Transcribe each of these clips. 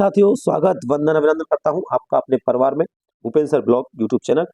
साथियों, स्वागत वंदन अभिनंदन करता हूं आपका अपने परिवार में Bhupendra sir blog YouTube channel.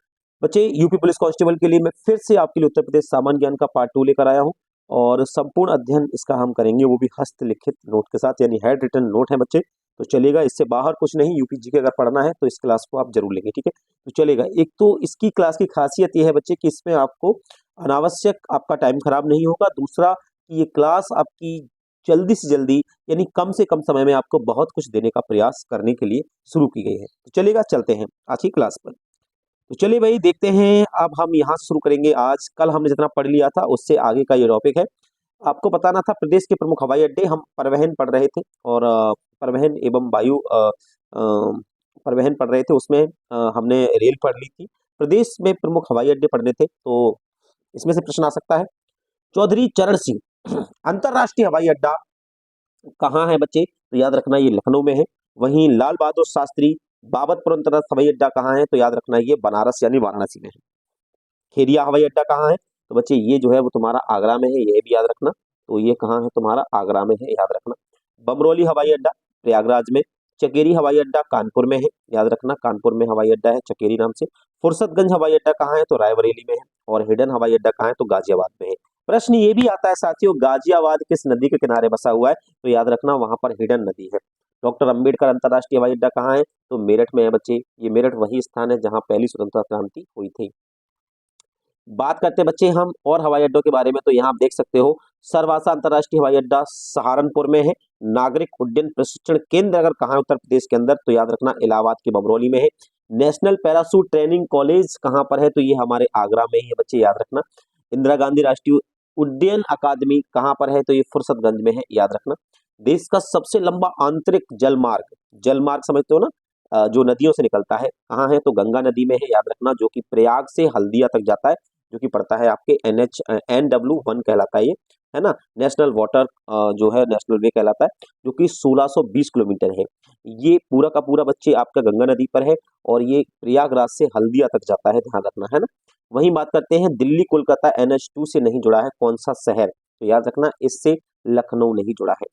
बच्चे, यूपी पुलिस कांस्टेबल के लिए मैं फिर से आपके लिए उत्तर प्रदेश सामान्य ज्ञान का पार्ट 2 लेकर आया हूं और संपूर्ण अध्ययन इसका हम करेंगे, वो भी हस्तलिखित नोट के साथ, यानी हैंड रिटन नोट है बच्चे। तो चलेगा, इससे बाहर कुछ नहीं। यूपीजी के अगर पढ़ना है तो इस क्लास को आप जरूर लेंगे, ठीक है। तो चलेगा। एक तो इसकी क्लास की खासियत यह है बच्चे कि इसमें आपको अनावश्यक आपका टाइम खराब नहीं होगा। दूसरा कि ये क्लास आपकी जल्दी से जल्दी, यानी कम से कम समय में आपको बहुत कुछ देने का प्रयास करने के लिए शुरू की गई है। तो चलेगा, चलते हैं आज की क्लास पर। तो चलिए भाई, देखते हैं। अब हम यहाँ से शुरू करेंगे। आज कल हमने जितना पढ़ लिया था उससे आगे का ये टॉपिक है। आपको बताना था प्रदेश के प्रमुख हवाई अड्डे। हम परिवहन पढ़ रहे थे और परिवहन एवं वायु परिवहन पढ़ रहे थे। उसमें हमने रेल पढ़ ली थी। प्रदेश में प्रमुख हवाई अड्डे पढ़ने थे, तो इसमें से प्रश्न आ सकता है, चौधरी चरण सिंह अंतरराष्ट्रीय हवाई अड्डा कहाँ है बच्चे? तो याद रखना ये लखनऊ में है। वहीं लाल बहादुर शास्त्री बाबतपुर अंतर्राष्ट्रीय हवाई अड्डा कहाँ है? तो याद रखना ये बनारस यानी वाराणसी में है। खेरिया हवाई अड्डा कहाँ है? तो बच्चे ये जो है वो तुम्हारा आगरा में है, ये भी याद रखना। तो ये कहाँ है? तुम्हारा आगरा में है, याद रखना। बमरौली हवाई अड्डा प्रयागराज में। चकेरी हवाई अड्डा कानपुर में है, याद रखना। कानपुर में हवाई अड्डा है चकेरी नाम से। फुर्सतगंज हवाई अड्डा कहाँ है? तो रायबरेली में है। और हिडन हवाई अड्डा कहाँ है? तो गाजियाबाद में है। प्रश्न ये भी आता है साथियों, गाजियाबाद किस नदी के किनारे बसा हुआ है? तो याद रखना वहां पर हिडन नदी है। डॉक्टर अंबेडकर अंतर्राष्ट्रीय हवाई अड्डा कहाँ है? तो मेरठ में है बच्चे। ये मेरठ वही स्थान है जहां पहली स्वतंत्रता क्रांति हुई थी। बात करते हैं बच्चे हम और हवाई अड्डों के बारे में। तो यहाँ आप देख सकते हो, सरवासा अंतर्राष्ट्रीय हवाई अड्डा सहारनपुर में है। नागरिक उड्डयन प्रशिक्षण केंद्र अगर कहाँ है उत्तर प्रदेश के अंदर? तो याद रखना इलाहाबाद की बमरौली में है। नेशनल पैराशूट ट्रेनिंग कॉलेज कहाँ पर है? तो ये हमारे आगरा में ही है बच्चे, याद रखना। इंदिरा गांधी राष्ट्रीय उड्डयन अकादमी कहाँ पर है? तो ये फुर्सतगंज में है, याद रखना। देश का सबसे लंबा आंतरिक जलमार्ग समझते हो ना, जो नदियों से निकलता है, कहाँ है? तो गंगा नदी में है, याद रखना। जो कि प्रयाग से हल्दिया तक जाता है, जो कि पड़ता है आपके NW1 कहलाता है ये, है ना। नेशनल वाटर जो है नेशनल वे कहलाता है, जो कि 1620 किलोमीटर है। ये पूरा का पूरा बच्चे आपका गंगा नदी पर है और ये प्रयागराज से हल्दिया तक जाता है, ध्यान रखना, है ना। वहीं बात करते हैं, दिल्ली कोलकाता NH2 से नहीं जुड़ा है कौन सा शहर? तो याद रखना इससे लखनऊ नहीं जुड़ा है।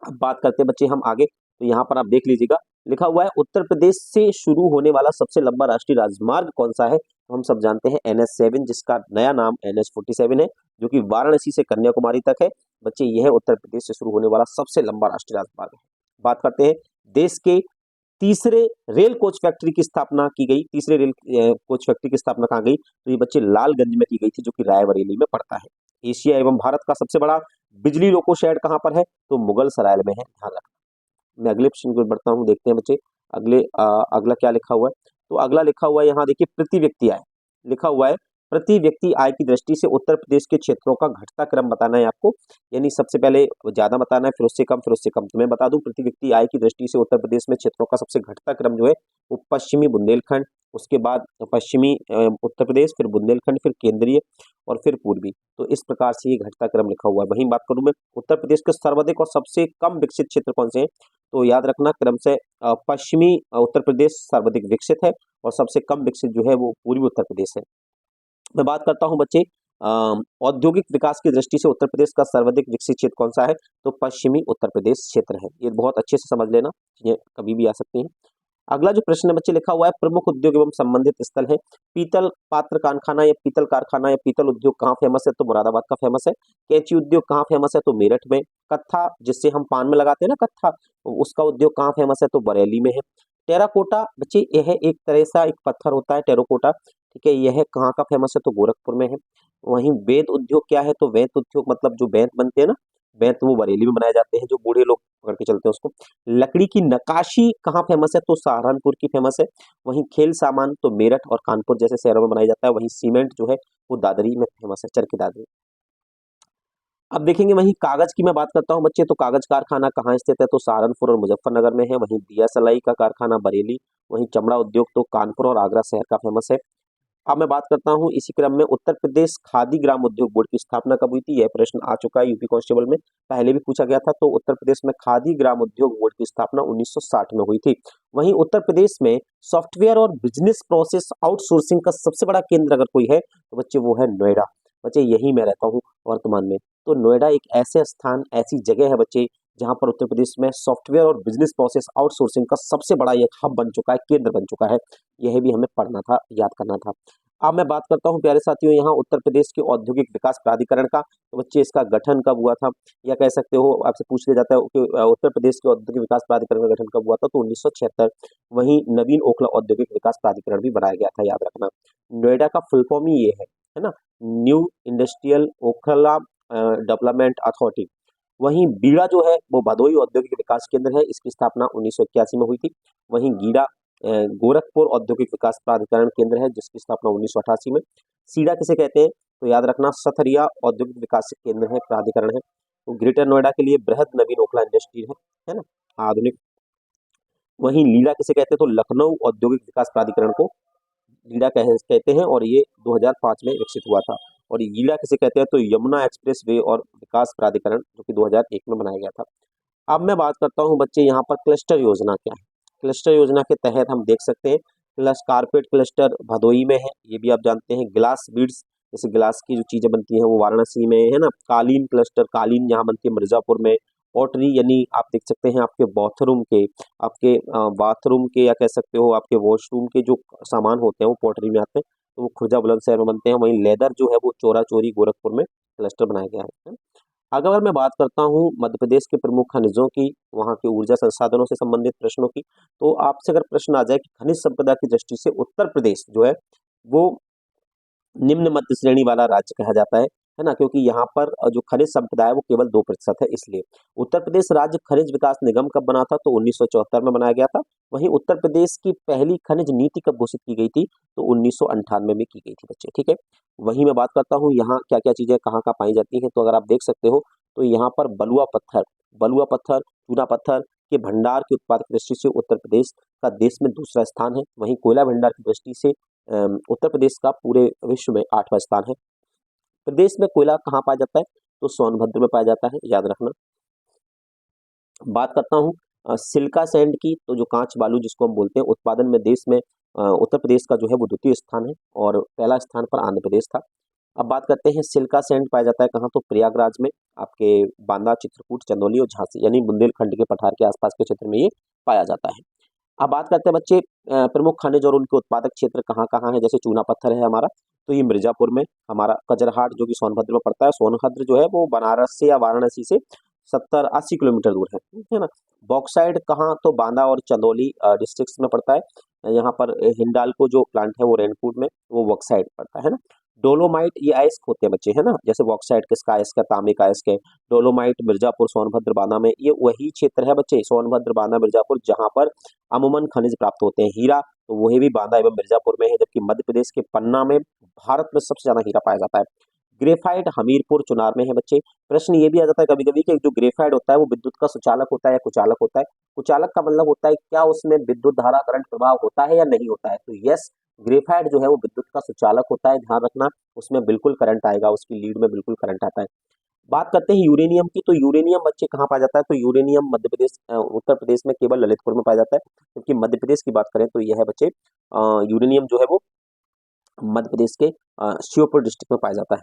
अब बात करते हैं बच्चे हम आगे। तो यहाँ पर आप देख लीजिएगा, लिखा हुआ है उत्तर प्रदेश से शुरू होने वाला सबसे लंबा राष्ट्रीय राजमार्ग कौन सा है? तो हम सब जानते हैं NH7, जिसका नया नाम NH47 है, जो कि वाराणसी से कन्याकुमारी तक है। बच्चे यह है उत्तर प्रदेश से शुरू होने वाला सबसे लंबा राष्ट्रीय राजमार्ग है। बात करते हैं, देश के तीसरे रेल कोच फैक्ट्री की स्थापना की गई। तीसरे रेल कोच फैक्ट्री की स्थापना कहाँ गई? तो ये बच्चे लालगंज में की गई थी, जो कि रायबरेली में पड़ता है। एशिया एवं भारत का सबसे बड़ा बिजली लोको शेड कहाँ पर है? तो मुगल सराय में है, ध्यान रखना। मैं अगले प्रश्न को बढ़ता हूँ, देखते हैं बच्चे अगला क्या लिखा हुआ है। तो अगला लिखा हुआ है यहाँ देखिए, प्रति व्यक्ति आय लिखा हुआ है। प्रति व्यक्ति आय की दृष्टि से उत्तर प्रदेश के क्षेत्रों का घटता क्रम बताना है आपको, यानी सबसे पहले ज्यादा बताना है, फिर उससे कम, फिर उससे कम। तो मैं बता दूं, पृथ्वी व्यक्ति आय की दृष्टि से उत्तर प्रदेश में क्षेत्रों का सबसे घटता क्रम जो है वो पश्चिमी बुंदेलखंड, उसके बाद पश्चिमी उत्तर प्रदेश, फिर बुंदेलखंड, फिर केंद्रीय और फिर पूर्वी। तो इस प्रकार से ये घटता क्रम लिखा हुआ है। वहीं बात करूं मैं, उत्तर प्रदेश के सर्वाधिक और सबसे कम विकसित क्षेत्र कौन से हैं? तो याद रखना क्रम से पश्चिमी उत्तर प्रदेश सर्वाधिक विकसित है और सबसे कम विकसित जो है वो पूर्वी उत्तर प्रदेश है। मैं बात करता हूं बच्चे, औद्योगिक विकास की दृष्टि से उत्तर प्रदेश का सर्वाधिक विकसित क्षेत्र कौन सा है? तो पश्चिमी उत्तर प्रदेश क्षेत्र है। ये बहुत अच्छे से समझ लेना, ये कभी भी आ सकती है। अगला जो प्रश्न है बच्चे लिखा हुआ है, प्रमुख उद्योग एवं संबंधित स्थल है। पीतल पात्र कारखाना या पीतल कारखाना या पीतल उद्योग कहाँ फेमस है? तो मुरादाबाद का फेमस है। कैंची उद्योग कहाँ फेमस है? तो मेरठ में। कत्था, जिससे हम पान में लगाते हैं ना कत्था, उसका उद्योग कहाँ फेमस है? तो बरेली में है। टेराकोटा बच्चे, यह एक तरह सा एक पत्थर होता है टेराकोटा, ठीक है। यह कहाँ का फेमस है? तो गोरखपुर में है। वहीं वेद उद्योग क्या है? तो वेद उद्योग मतलब जो बेंत बनते हैं ना, बेंत, वो बरेली में बनाए जाते हैं, जो बूढ़े लोग पकड़ के चलते हैं उसको। लकड़ी की नक्काशी कहाँ फेमस है? तो सहारनपुर की फेमस है। वहीं खेल सामान तो मेरठ और कानपुर जैसे शहरों में बनाया जाता है। वहीं सीमेंट जो है वो दादरी में फेमस है, चरखी दादरी। अब देखेंगे वहीं कागज की मैं बात करता हूं बच्चे। तो कागज कारखाना कहाँ स्थित है? तो सहारनपुर और मुजफ्फरनगर में है। वहीं दिया सलाई का कारखाना बरेली। वहीं चमड़ा उद्योग तो कानपुर और आगरा शहर का फेमस है। अब मैं बात करता हूं इसी क्रम में, उत्तर प्रदेश खादी ग्राम उद्योग बोर्ड की स्थापना कब हुई थी? यह प्रश्न आ चुका है यूपी कांस्टेबल में, पहले भी पूछा गया था। तो उत्तर प्रदेश में खादी ग्राम उद्योग बोर्ड की स्थापना 1960 में हुई थी। वहीं उत्तर प्रदेश में सॉफ्टवेयर और बिजनेस प्रोसेस आउटसोर्सिंग का सबसे बड़ा केंद्र अगर कोई है तो बच्चे वो है नोएडा। बच्चे यही मैं रहता हूँ वर्तमान में। तो नोएडा एक ऐसे स्थान, ऐसी जगह है बच्चे, जहां पर उत्तर प्रदेश में सॉफ्टवेयर और बिजनेस प्रोसेस आउटसोर्सिंग का सबसे बड़ा एक हब बन चुका है, केंद्र बन चुका है। यह भी हमें पढ़ना था, याद करना था। अब मैं बात करता हूं प्यारे साथियों यहाँ उत्तर प्रदेश के औद्योगिक विकास प्राधिकरण का। तो बच्चे इसका गठन कब हुआ था, या कह सकते हो आपसे पूछ लिया जाता है कि उत्तर प्रदेश के औद्योगिक विकास प्राधिकरण का गठन कब हुआ था, तो 1976। वहीं नवीन ओखला औद्योगिक विकास प्राधिकरण भी बनाया गया था, याद रखना। नोएडा का फुल फॉर्म ही ये है ना, new industrial Okhla development authority. वहीं बीड़ा जो है वो भदोही औद्योगिक विकास केंद्र है, इसकी स्थापना 1981 में हुई थी। वहीं गीडा गोरखपुर औद्योगिक विकास प्राधिकरण केंद्र है, जिसकी स्थापना 1988 में। सीडा किसे कहते हैं, तो याद रखना सथरिया औद्योगिक विकास केंद्र है, प्राधिकरण है। तो ग्रेटर नोएडा के लिए बृहद नवीन ओखला इंडस्ट्री है ना, आधुनिक। वहीं लीला किसे कहते हैं, तो लखनऊ औद्योगिक विकास प्राधिकरण को लीला कहते हैं, और ये 2005 में विकसित हुआ था। और गीला किसे कहते हैं, तो यमुना एक्सप्रेस वे और विकास प्राधिकरण, जो कि 2001 में बनाया गया था। अब मैं बात करता हूं बच्चे यहाँ पर क्लस्टर योजना क्या है। क्लस्टर योजना के तहत हम देख सकते हैं कारपेट क्लस्टर भदोही में है, ये भी आप जानते हैं। ग्लास बीड्स, जैसे ग्लास की जो चीजें बनती हैं वो वाराणसी में है ना। कालीन क्लस्टर, कालीन यहाँ बनती है मिर्जापुर में। पॉटरी यानी आप देख सकते हैं आपके बाथरूम के या कह सकते हो आपके वॉशरूम के जो सामान होते हैं वो पॉटरी में आते हैं, तो वो खुर्जा बुलंदशहर में बनते हैं। वहीं लेदर जो है वो चोरा चोरी गोरखपुर में क्लस्टर बनाया गया है। अगर मैं बात करता हूँ मध्य प्रदेश के प्रमुख खनिजों की, वहाँ के ऊर्जा संसाधनों से संबंधित प्रश्नों की, तो आपसे अगर प्रश्न आ जाए कि खनिज संपदा की दृष्टि से उत्तर प्रदेश जो है वो निम्न मध्य श्रेणी वाला राज्य कहा जाता है ना, क्योंकि यहाँ पर जो खनिज संपदा है वो केवल 2% है, इसलिए। उत्तर प्रदेश राज्य खनिज विकास निगम कब बना था, तो 1974 में बनाया गया था। वहीं उत्तर प्रदेश की पहली खनिज नीति कब घोषित की गई थी, तो 1998 में की गई थी बच्चे, ठीक है। वहीं मैं बात करता हूँ यहाँ क्या क्या चीजें कहाँ कहाँ पाई जाती हैं, तो अगर आप देख सकते हो तो यहाँ पर बलुआ पत्थर, चूना पत्थर के भंडार की उत्पादक दृष्टि से उत्तर प्रदेश का देश में दूसरा स्थान है। वहीं कोयला भंडार की दृष्टि से उत्तर प्रदेश का पूरे विश्व में 8वां स्थान है। प्रदेश में कोयला कहाँ पाया जाता है, तो सोनभद्र में पाया जाता है, याद रखना। बात करता हूँ सिल्का सैंड की, तो जो कांच बालू जिसको हम बोलते हैं, उत्पादन में देश में उत्तर प्रदेश का जो है वो द्वितीय स्थान है, और पहला स्थान पर आंध्र प्रदेश था। अब बात करते हैं सिल्का सैंड पाया जाता है कहाँ, तो प्रयागराज में, आपके बांदा, चित्रकूट, चंदौली और झांसी यानी बुंदेलखंड के पठार के आसपास के क्षेत्र में ये पाया जाता है। अब बात करते हैं बच्चे प्रमुख खनिज और उनके उत्पादक क्षेत्र कहाँ कहाँ है। जैसे चूना पत्थर है हमारा, तो ये मिर्जापुर में। हमारा कजरहाट जो कि सोनभद्र में पड़ता है, सोनभद्र जो है वो बनारस से या वाराणसी से 70-80 किलोमीटर दूर है ना। बॉक्साइड कहाँ, तो बांदा और चंदौली डिस्ट्रिक्ट्स में पड़ता है। यहाँ पर हिंडाल्को जो प्लांट है वो रेनकूट में, वो बॉक्साइड पड़ता है ना। डोलोमाइट ये अयस्क होते हैं बच्चे, है ना, जैसे बॉक्साइड किसका अयस्क है, तांबे का अयस्क है। डोलोमाइट मिर्जापुर, सोनभद्र, बांदा में, ये वही क्षेत्र है बच्चे, सोनभद्र, बांदा, मिर्जापुर, जहां पर अमूमन खनिज प्राप्त होते हैं। हीरा तो वही भी बांदा एवं मिर्जापुर में है, जबकि मध्य प्रदेश के पन्ना में भारत में सबसे ज्यादा हीरा पाया जाता है। ग्रेफाइट हमीरपुर, चुनार में है बच्चे। प्रश्न ये भी आ जाता है कभी कभी कि जो ग्रेफाइट होता है वो विद्युत का सुचालक होता है या कुचालक होता है। कुचालक का मतलब होता है क्या उसमें विद्युत धारा करंट प्रवाह होता है या नहीं होता है, तो यस, ग्रेफाइट जो है वो विद्युत का सुचालक होता है, ध्यान रखना, उसमें बिल्कुल करंट आएगा, उसकी लीड में बिल्कुल करंट आता है। बात करते हैं यूरेनियम की, तो यूरेनियम बच्चे कहाँ पाया जाता है, तो यूरेनियम मध्य प्रदेश उत्तर प्रदेश में केवल ललितपुर में पाया जाता है, क्योंकि मध्य प्रदेश की बात करें तो यह है बच्चे यूरेनियम जो है वो मध्य प्रदेश के श्योपुर डिस्ट्रिक्ट में पाया जाता है।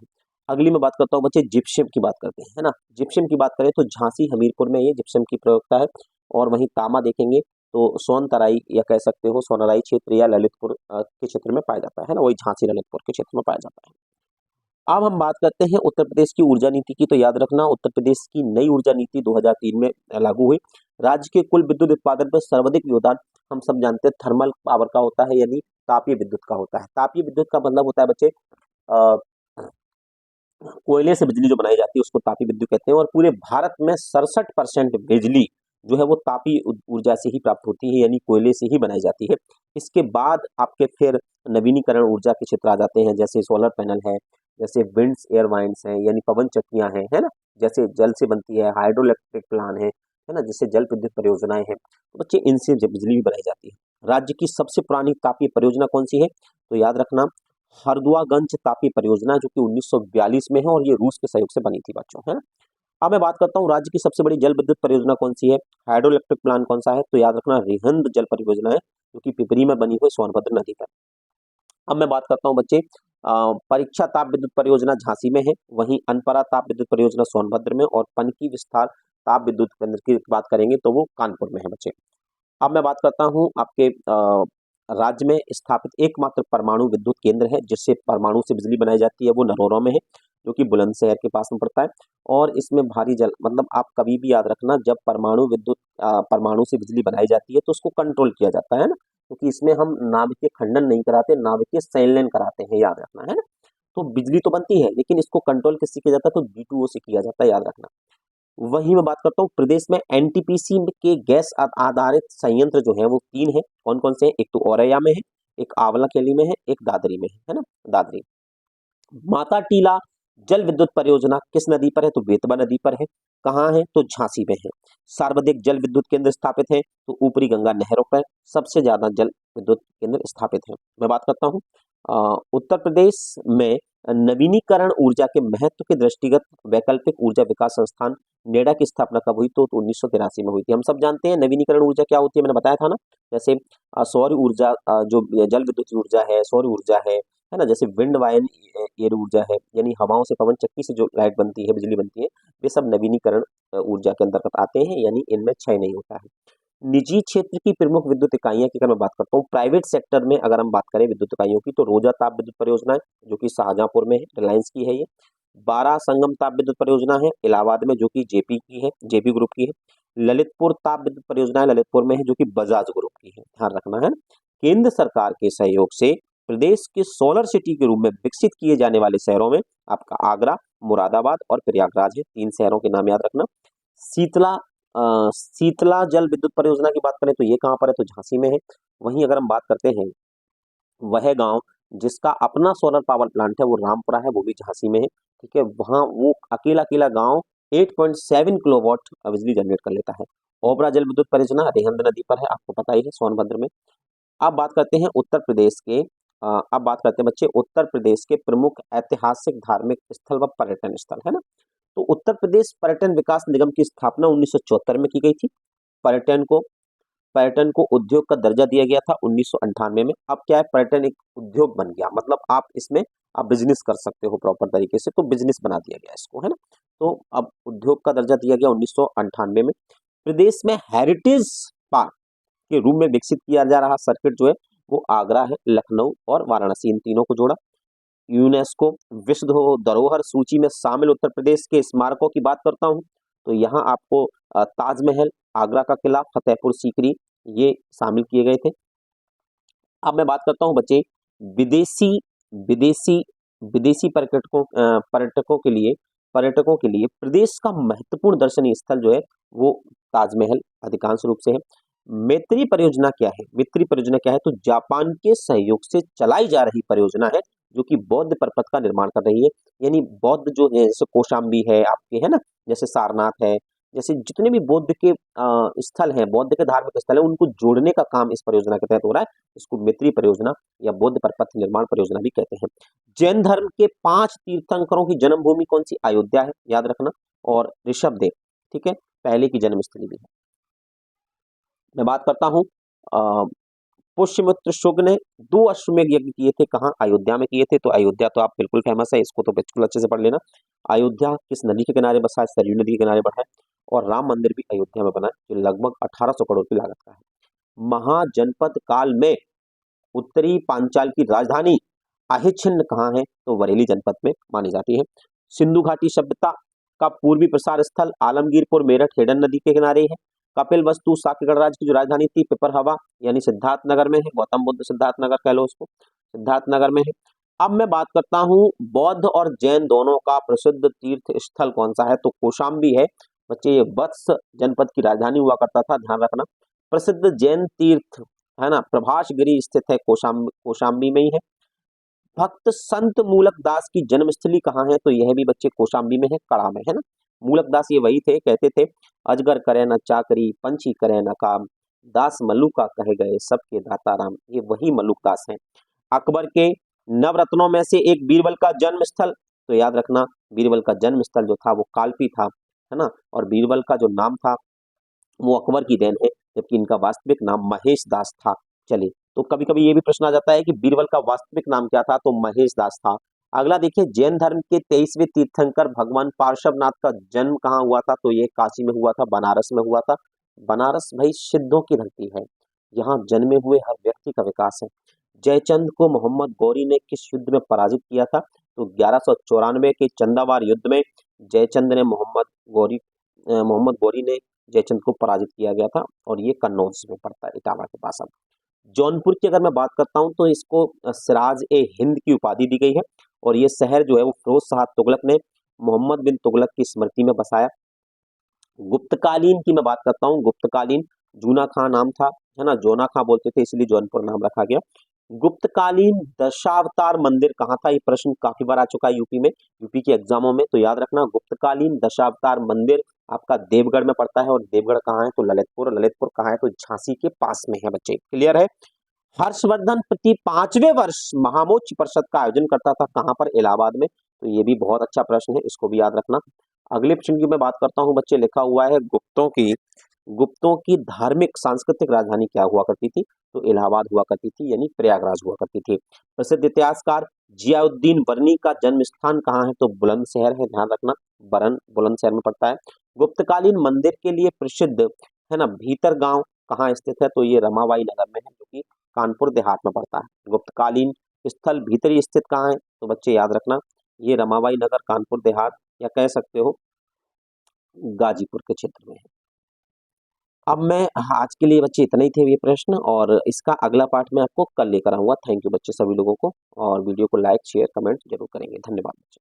अगली मैं बात करता हूँ बच्चे जिप्सम की बात करते हैं, है ना। जिप्सम की बात करें तो झांसी हमीरपुर में ये जिप्सम की प्रयोगता है। और वहीं तांबा देखेंगे तो सोनतराई या कह सकते हो सोनराई क्षेत्र या ललितपुर के क्षेत्र में पाया जाता है ना, वही झांसी ललितपुर के क्षेत्र में पाया जाता है। अब हम बात करते हैं उत्तर प्रदेश की ऊर्जा नीति की, तो याद रखना उत्तर प्रदेश की नई ऊर्जा नीति 2003 में लागू हुई। राज्य के कुल विद्युत उत्पादन पर सर्वाधिक योगदान हम सब जानते हैं थर्मल पावर का होता है, यानी तापीय विद्युत का होता है। तापीय विद्युत का मतलब होता है बच्चे कोयले से बिजली जो बनाई जाती है उसको तापीय विद्युत कहते हैं, और पूरे भारत में 67% बिजली जो है वो तापीय ऊर्जा से ही प्राप्त होती है, यानी कोयले से ही बनाई जाती है। इसके बाद आपके फिर नवीनीकरण ऊर्जा के क्षेत्र आ जाते हैं, जैसे सोलर पैनल है, जैसे विंड्स एयरवाइंस हैं, यानी पवन चक्कियां हैं, है ना, जैसे जल से बनती है, हाइड्रो इलेक्ट्रिक प्लांट है ना, जिससे जल विद्युत परियोजनाएं हैं, तो बच्चे इनसे बिजली भी बनाई जाती है। राज्य की सबसे पुरानी तापीय परियोजना कौन सी है, तो याद रखना हरदुआगंज तापीय परियोजना, जो कि 1942 में है, और ये रूस के सहयोग से बनी थी बच्चों, है ना। अब मैं बात करता हूँ राज्य की सबसे बड़ी जल विद्युत परियोजना कौन सी है, हाइड्रो इलेक्ट्रिक प्लांट कौन सा है, तो याद रखना रिहंद जल परियोजना है, जो कि पिपरी में बनी हुई सोनभद्र नदी पर। अब मैं बात करता हूँ बच्चे परीक्षा ताप विद्युत परियोजना झांसी में है, वहीं अनपरा ताप विद्युत परियोजना सोनभद्र में, और पनकी विस्तार ताप विद्युत केंद्र की बात करेंगे तो वो कानपुर में है बच्चे। अब मैं बात करता हूँ आपके राज्य में स्थापित एकमात्र परमाणु विद्युत केंद्र है जिससे परमाणु से बिजली बनाई जाती है, वो नरोरा में है, जो कि बुलंदशहर के पास में पड़ता है। और इसमें भारी जल, मतलब आप कभी भी याद रखना, जब परमाणु से बिजली बनाई जाती है तो उसको कंट्रोल किया जाता है ना, क्योंकि इसमें हम नाभिकीय खंडन नहीं कराते, नाभिकीय संलयन कराते हैं, याद रखना है ना। तो बिजली तो बनती है लेकिन इसको कंट्रोल किससे किया जाता है, तो D2O से किया जाता है, याद रखना। वहीं मैं बात करता हूँ प्रदेश में एनटीपीसी के गैस आधारित संयंत्र जो है वो 3 है। कौन कौन से हैं? एक तो औरैया में है, एक आंवलाकेली में है, एक दादरी में है ना, दादरी। माता टीला जल विद्युत परियोजना किस नदी पर है, तो बेतवा नदी पर है। कहाँ है, तो झांसी में है। सर्वाधिक जल विद्युत केंद्र स्थापित है, तो ऊपरी गंगा नहरों पर सबसे ज्यादा जल विद्युत केंद्र स्थापित है। मैं बात करता हूँ उत्तर प्रदेश में नवीनीकरण ऊर्जा के महत्व के दृष्टिगत वैकल्पिक ऊर्जा विकास संस्थान नेडा की स्थापना कब हुई, तो 1983 में हुई थी। हम सब जानते हैं नवीनीकरण ऊर्जा क्या होती है, मैंने बताया था ना। जैसे सौर ऊर्जा, जो जल विद्युत ऊर्जा है, सौर ऊर्जा है ना, जैसे विंड वायन एयर ऊर्जा है, यानी हवाओं से, पवन चक्की से जो लाइट बनती है, बिजली बनती है, वे सब नवीनीकरण ऊर्जा के अंतर्गत आते हैं, यानी इनमें क्षय नहीं होता है। निजी क्षेत्र की प्रमुख विद्युत इकाइयां की अगर मैं बात करता हूँ, प्राइवेट सेक्टर में अगर हम बात करें विद्युत इकाइयों की, तो रोजा ताप विद्युत परियोजना है जो कि शाहजहांपुर में है, रिलायंस की है ये। 12 संगम ताप विद्युत परियोजना है इलाहाबाद में, जो कि जेपी की है, जेपी ग्रुप की है। ललितपुर ताप विद्युत परियोजना है ललितपुर में है, जो कि बजाज ग्रुप की है, ध्यान रखना है। केंद्र सरकार के सहयोग से प्रदेश के सोलर सिटी के रूप में विकसित किए जाने वाले शहरों में आपका आगरा, मुरादाबाद और प्रयागराज है। 3 शहरों के नाम याद रखना। शीतला शीतला जल विद्युत परियोजना की बात करें तो ये कहाँ पर है, तो झांसी में है। वहीं अगर हम बात करते हैं, वह गांव जिसका अपना सोलर पावर प्लांट है वो रामपुरा है, वो भी झांसी में है, ठीक है। वहां वो अकेला अकेला गांव 8.7 किलोवाट बिजली जनरेट कर लेता है। ओबरा जल विद्युत परियोजना रिहंद नदी पर है, आपको पता ही है, सोनभद्र में। अब बात करते हैं उत्तर प्रदेश के अब बात करते हैं बच्चे उत्तर प्रदेश के प्रमुख ऐतिहासिक धार्मिक स्थल व पर्यटन स्थल, है ना। तो उत्तर प्रदेश पर्यटन विकास निगम की स्थापना 1974 में की गई थी। पर्यटन को पर्यटन को उद्योग का दर्जा दिया गया था 1998 में। अब क्या है, पर्यटन एक उद्योग बन गया, मतलब आप इसमें आप बिजनेस कर सकते हो प्रॉपर तरीके से, तो बिजनेस बना दिया गया इसको, है ना। तो अब उद्योग का दर्जा दिया गया 1998 में। प्रदेश में हेरिटेज पार्क के रूप में विकसित किया जा रहा सर्किट जो है वो आगरा है, लखनऊ और वाराणसी, इन तीनों को जोड़ा। यूनेस्को विश्व धरोहर सूची में शामिल उत्तर प्रदेश के स्मारकों की बात करता हूँ, तो यहाँ आपको ताजमहल, आगरा का किला, फतेहपुर सीकरी, ये शामिल किए गए थे। अब मैं बात करता हूँ बच्चे विदेशी विदेशी विदेशी पर्यटकों के लिए प्रदेश का महत्वपूर्ण दर्शनीय स्थल जो है वो ताजमहल अधिकांश रूप से है। मैत्री परियोजना क्या है, तो जापान के सहयोग से चलाई जा रही परियोजना है जो कि बौद्ध पर्वत का निर्माण कर रही है। यानी बौद्ध जो है, जैसे कौशाम्बी है आपके, है ना, जैसे सारनाथ है, जैसे जितने भी बौद्ध के स्थल हैं, बौद्ध के धार्मिक स्थल हैं, उनको जोड़ने का काम इस परियोजना के तहत हो रहा है। इसको मैत्री परियोजना या बौद्ध पर्वत निर्माण परियोजना भी कहते हैं। जैन धर्म के 5 तीर्थंकरों की जन्मभूमि कौन सी, अयोध्या है, याद रखना, और ऋषभदेव, ठीक है, पहले की जन्मस्थली भी है। मैं बात करता हूँ पुष्यमित्र शुक्ल ने 2 अश्वमेध यज्ञ किए थे, कहाँ, अयोध्या में किए थे। तो अयोध्या तो आप बिल्कुल फेमस है, इसको तो बिल्कुल अच्छे से पढ़ लेना। अयोध्या किस नदी के किनारे बसा है, सरयू नदी के किनारे बना है। और राम मंदिर भी अयोध्या में बना है, जो लगभग 1800 करोड़ की लागत का है। महाजनपद काल में उत्तरी पांचाल की राजधानी अहिच्छिन्न कहाँ है, तो बरेली जनपद में मानी जाती है। सिंधु घाटी सभ्यता का पूर्वी प्रसार स्थल आलमगीरपुर, मेरठ, हेडन नदी के किनारे है। कपिल वस्तु शाक्य गणराज्य की जो राजधानी थी पिपरहवा, यानी सिद्धार्थ नगर में है। गौतम बुद्ध सिद्धार्थ नगर कह लो उसको, सिद्धार्थ नगर में है। अब मैं बात करता हूँ बौद्ध और जैन दोनों का प्रसिद्ध तीर्थ स्थल कौन सा है, तो कौशाम्बी है बच्चे। ये वत्स जनपद की राजधानी हुआ करता था, ध्यान रखना। प्रसिद्ध जैन तीर्थ, है ना, प्रभासगिरी स्थित है कौशाम्बी में ही है। भक्त संत मूलक दास की जन्मस्थली कहाँ है, तो यह भी बच्चे कौशाम्बी में है, कड़ा में, है ना। मूलक दास ये वही थे, कहते थे अजगर करे न चाकरी, पंछी करे न काम, दास मल्लुका कहे गए सबके दाता राम। ये वही मल्लुक दास हैं। अकबर के नवरत्नों में से एक बीरबल का जन्म स्थल, तो याद रखना बीरबल का जन्म स्थल जो था वो कालपी था, है ना। और बीरबल का जो नाम था वो अकबर की देन है, जबकि इनका वास्तविक नाम महेश दास था। चलिए, तो कभी कभी ये भी प्रश्न आ जाता है कि बीरबल का वास्तविक नाम क्या था, तो महेश दास था। अगला देखिए, जैन धर्म के 23वें तीर्थंकर भगवान पार्श्वनाथ का जन्म कहाँ हुआ था? तो ये काशी में हुआ था, बनारस में हुआ था। बनारस भाई सिद्धों की धरती है, यहाँ जन्मे हुए हर व्यक्ति का विकास है। जयचंद को मोहम्मद गौरी ने किस युद्ध में पराजित किया था? तो 1194 के चंदावार युद्ध में जयचंद ने मोहम्मद गौरी ने जयचंद को पराजित किया गया था, और ये कन्नौज में पड़ता है, इटावा के पास। अब जौनपुर की अगर मैं बात करता हूँ तो इसको सिराज ए हिंद की उपाधि दी गई है, और ये शहर जो है वो फिरोज शाह तुगलक ने मोहम्मद बिन तुगलक की स्मृति में बसाया। गुप्तकालीन की मैं बात करता हूँ, गुप्तकालीन जूना खां नाम था, है ना, जोना खां बोलते थे, इसलिए जौनपुर नाम रखा गया। गुप्तकालीन दशावतार मंदिर कहाँ था? ये प्रश्न काफी बार आ चुका है यूपी में, यूपी के एग्जामों में, तो याद रखना गुप्तकालीन दशावतार मंदिर आपका देवगढ़ में पड़ता है। और देवगढ़ कहाँ है? तो ललितपुर। ललितपुर कहाँ है? तो झांसी के पास में है बच्चे, क्लियर है। हर्षवर्धन प्रति 5वें वर्ष महामोच परिषद का आयोजन करता था, कहाँ पर? इलाहाबाद में। तो ये भी बहुत अच्छा प्रश्न है, इसको भी याद रखना। अगले प्रश्न की मैं बात करता हूँ बच्चे, लिखा हुआ है गुप्तों की धार्मिक सांस्कृतिक राजधानी क्या हुआ करती थी? तो इलाहाबाद हुआ करती थी, यानी प्रयागराज हुआ करती थी। प्रसिद्ध इतिहासकार जियाउद्दीन वर्नी का जन्म स्थान कहाँ है? तो बुलंदशहर है, ध्यान रखना, बरन बुलंदशहर में पड़ता है। गुप्तकालीन मंदिर के लिए प्रसिद्ध है ना भीतर गांव कहाँ स्थित है? तो ये रमाबाई नगर में है, जो कि कानपुर देहात में पड़ता है। गुप्तकालीन स्थल भीतरी स्थित कहाँ है? तो बच्चे याद रखना, ये रमाबाई नगर कानपुर देहात, या कह सकते हो गाजीपुर के क्षेत्र में है। अब मैं आज के लिए बच्चे इतना ही थे ये प्रश्न, और इसका अगला पार्ट मैं आपको कल लेकर आऊंगा। थैंक यू बच्चे सभी लोगों को, और वीडियो को लाइक शेयर कमेंट जरूर करेंगे। धन्यवाद बच्चे।